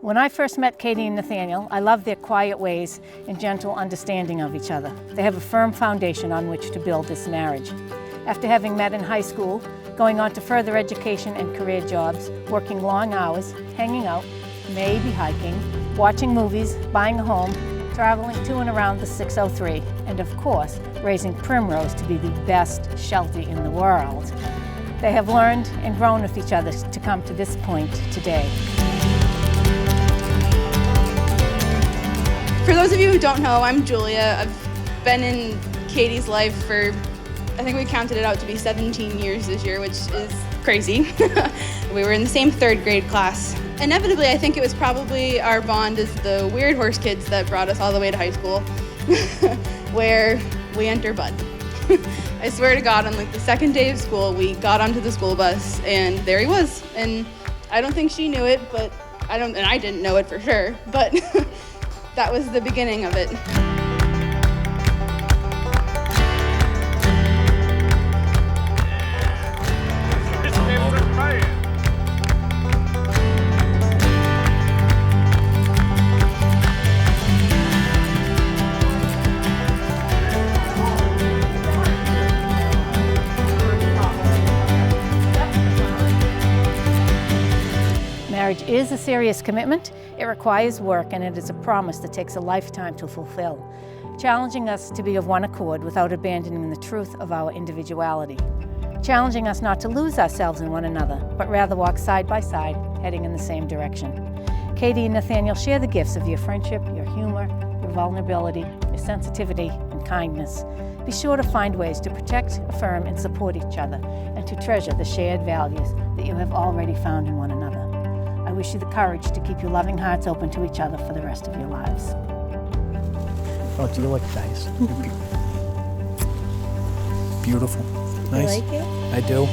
When I first met Katie and Nathaniel, I loved their quiet ways and gentle understanding of each other. They have a firm foundation on which to build this marriage. After having met in high school, going on to further education and career jobs, working long hours, hanging out, maybe hiking, watching movies, buying a home, traveling to and around the 603, and of course, raising Primrose to be the best Sheltie in the world. They have learned and grown with each other to come to this point today. For those of you who don't know, I'm Julia. I've been in Katie's life for, I think we counted it out to be 17 years this year, which is crazy. We were in the same third grade class. Inevitably, I think it was probably our bond as the weird horse kids that brought us all the way to high school, where we enter bud. I swear to God, on like the second day of school, we got onto the school bus and there he was. And I don't think she knew it, but and I didn't know it for sure, but that was the beginning of it. Marriage is a serious commitment, it requires work, and it is a promise that takes a lifetime to fulfill, challenging us to be of one accord without abandoning the truth of our individuality, challenging us not to lose ourselves in one another, but rather walk side by side, heading in the same direction. Katie and Nathaniel share the gifts of your friendship, your humor, your vulnerability, your sensitivity, and kindness. Be sure to find ways to protect, affirm, and support each other, and to treasure the shared values that you have already found in one another. I wish you the courage to keep your loving hearts open to each other for the rest of your lives. Oh, do you look nice? Beautiful. Nice. You like it? I do.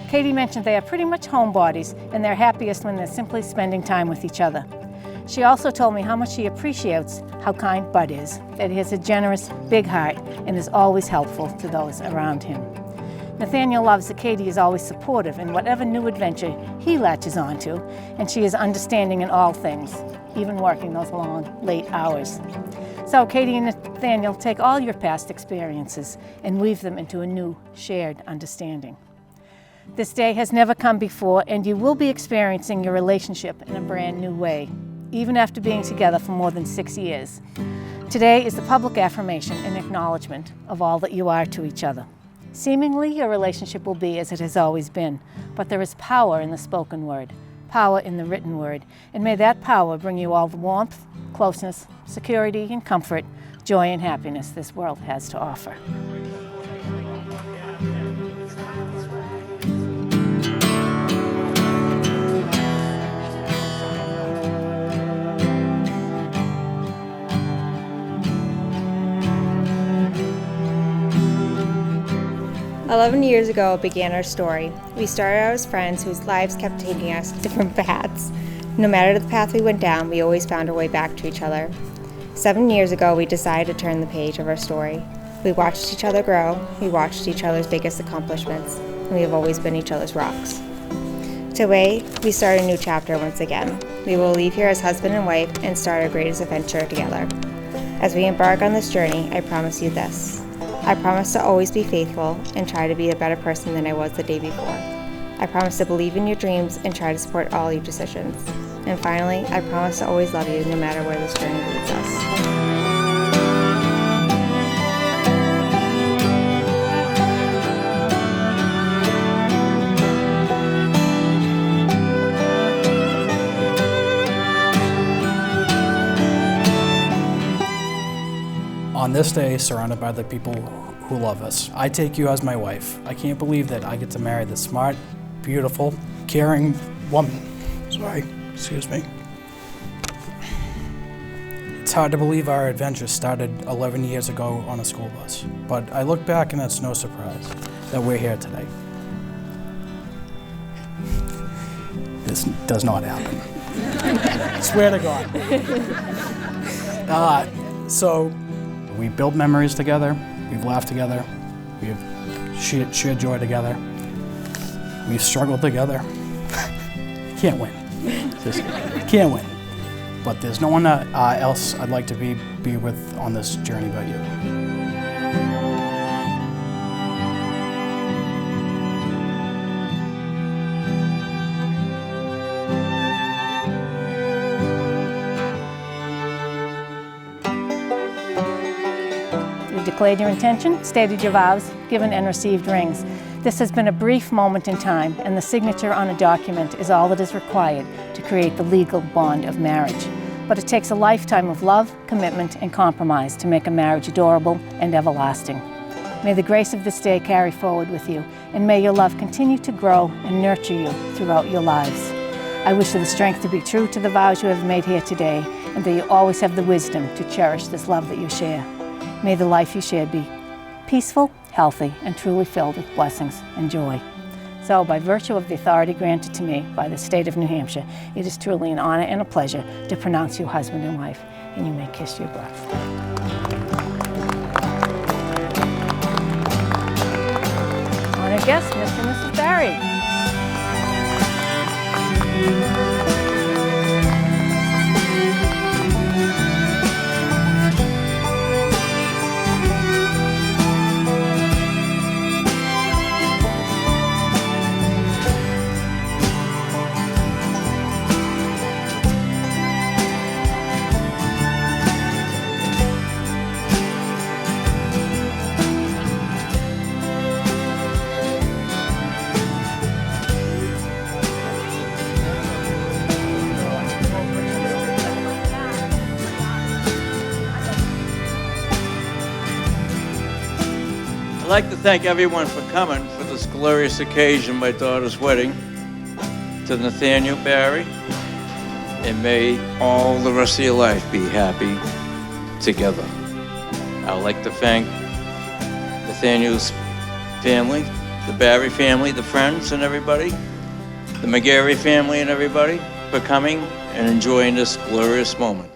Katie mentioned they are pretty much homebodies and they're happiest when they're simply spending time with each other. She also told me how much she appreciates how kind Bud is, that he has a generous, big heart and is always helpful to those around him. Nathaniel loves that Katie is always supportive in whatever new adventure he latches onto, and she is understanding in all things, even working those long, late hours. So Katie and Nathaniel take all your past experiences and weave them into a new, shared understanding. This day has never come before, and you will be experiencing your relationship in a brand new way, even after being together for more than 6 years. Today is the public affirmation and acknowledgement of all that you are to each other. Seemingly, your relationship will be as it has always been, but there is power in the spoken word, power in the written word, and may that power bring you all the warmth, closeness, security, and comfort, joy and happiness this world has to offer. 11 years ago began our story. We started out as friends whose lives kept taking us different paths. No matter the path we went down, we always found our way back to each other. 7 years ago, we decided to turn the page of our story. We watched each other grow, we watched each other's biggest accomplishments, and we have always been each other's rocks. Today, we start a new chapter once again. We will leave here as husband and wife and start our greatest adventure together. As we embark on this journey, I promise you this. I promise to always be faithful and try to be a better person than I was the day before. I promise to believe in your dreams and try to support all your decisions. And finally, I promise to always love you no matter where this journey leads us. this day surrounded by the people who love us. I take you as my wife. I can't believe that I get to marry this smart, beautiful, caring woman. Sorry, excuse me. It's hard to believe our adventure started 11 years ago on a school bus, but I look back and it's no surprise that we're here today. This does not happen. Swear to God. So we built memories together, we've laughed together, we've shared joy together, we've struggled together. Can't win. Just can't win. But there's no one else I'd like to be with on this journey but you. You've declared your intention, stated your vows, given and received rings. This has been a brief moment in time, and the signature on a document is all that is required to create the legal bond of marriage. But it takes a lifetime of love, commitment, and compromise to make a marriage adorable and everlasting. May the grace of this day carry forward with you, and may your love continue to grow and nurture you throughout your lives. I wish you the strength to be true to the vows you have made here today, and that you always have the wisdom to cherish this love that you share. May the life you share be peaceful, healthy, and truly filled with blessings and joy. So, by virtue of the authority granted to me by the state of New Hampshire, it is truly an honor and a pleasure to pronounce you husband and wife, and you may kiss your brothers. Honored guests, Mr. and Mrs. Barry. I'd like to thank everyone for coming for this glorious occasion, my daughter's wedding, to Nathaniel Barry, and may all the rest of your life be happy together. I'd like to thank Nathaniel's family, the Barry family, the friends and everybody, the McGarry family and everybody for coming and enjoying this glorious moment.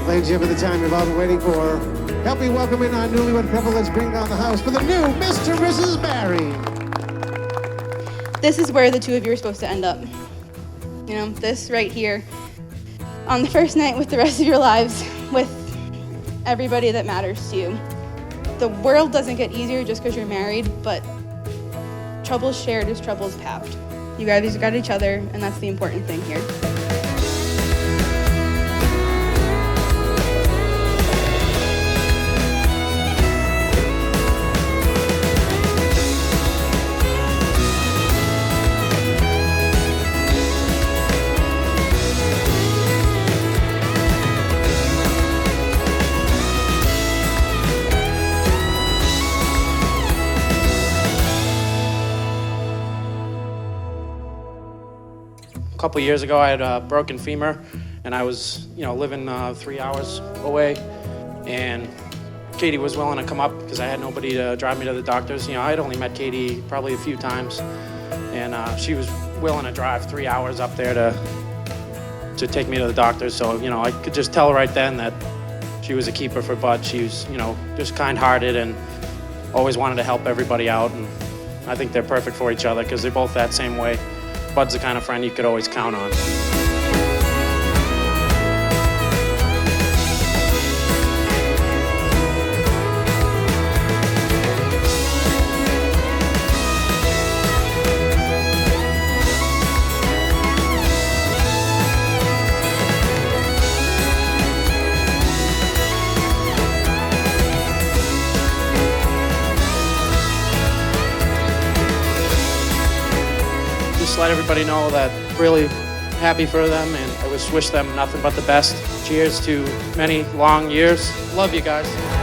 Ladies and gentlemen, the time you've all been waiting for. Help me welcome in our newlywed couple. Let's bring down the house for the new Mr. and Mrs. Barry. This is where the two of you are supposed to end up. You know, this right here. On the first night with the rest of your lives, with everybody that matters to you. The world doesn't get easier just because you're married, but troubles shared is troubles halved. You guys got each other, and that's the important thing here. A couple years ago, I had a broken femur, and I was, living 3 hours away. And Katie was willing to come up because I had nobody to drive me to the doctors. I had only met Katie probably a few times, and she was willing to drive 3 hours up there to take me to the doctors. So, I could just tell right then that she was a keeper for Bud. She was, just kind-hearted and always wanted to help everybody out. And I think they're perfect for each other because they're both that same way. Bud's the kind of friend you could always count on. just let everybody know that really happy for them, and I wish them nothing but the best. Cheers to many long years. Love you guys.